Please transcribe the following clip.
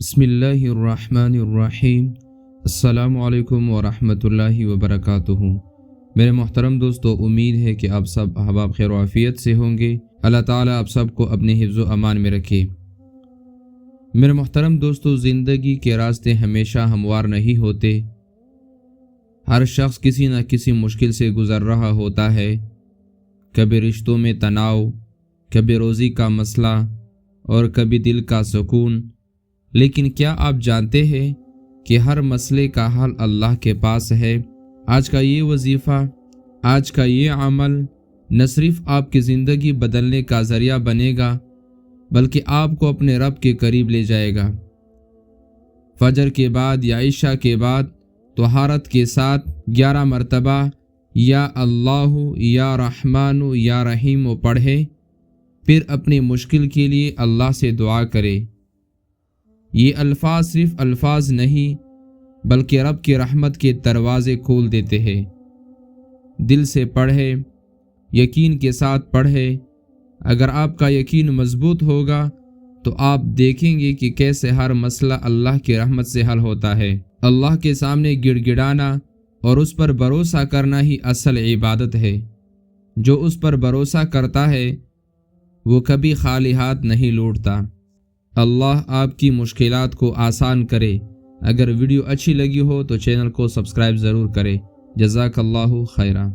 بسم اللہ الرحمن الرحیم۔ السلام علیکم ورحمۃ اللہ وبرکاتہ۔ میرے محترم دوستو، امید ہے کہ آپ سب احباب خیر و عافیت سے ہوں گے۔ اللہ تعالیٰ آپ سب کو اپنے حفظ و امان میں رکھے۔ میرے محترم دوستو، زندگی کے راستے ہمیشہ ہموار نہیں ہوتے۔ ہر شخص کسی نہ کسی مشکل سے گزر رہا ہوتا ہے۔ کبھی رشتوں میں تناؤ، کبھی روزی کا مسئلہ اور کبھی دل کا سکون۔ لیکن کیا آپ جانتے ہیں کہ ہر مسئلے کا حل اللہ کے پاس ہے؟ آج کا یہ وظیفہ، آج کا یہ عمل نہ صرف آپ کی زندگی بدلنے کا ذریعہ بنے گا بلکہ آپ کو اپنے رب کے قریب لے جائے گا۔ فجر کے بعد یا عشاء کے بعد طہارت کے ساتھ 11 مرتبہ یا اللہ یا رحمان یا رحیم پڑھے، پھر اپنی مشکل کے لیے اللہ سے دعا کرے۔ یہ الفاظ صرف الفاظ نہیں بلکہ رب کی رحمت کے دروازے کھول دیتے ہیں۔ دل سے پڑھے، یقین کے ساتھ پڑھے۔ اگر آپ کا یقین مضبوط ہوگا تو آپ دیکھیں گے کہ کیسے ہر مسئلہ اللہ کی رحمت سے حل ہوتا ہے۔ اللہ کے سامنے گڑ گڑانا اور اس پر بھروسہ کرنا ہی اصل عبادت ہے۔ جو اس پر بھروسہ کرتا ہے وہ کبھی خالی ہاتھ نہیں لوٹتا۔ اللہ آپ کی مشکلات کو آسان کرے۔ اگر ویڈیو اچھی لگی ہو تو چینل کو سبسکرائب ضرور کریں۔ جزاک اللہ خیرہ۔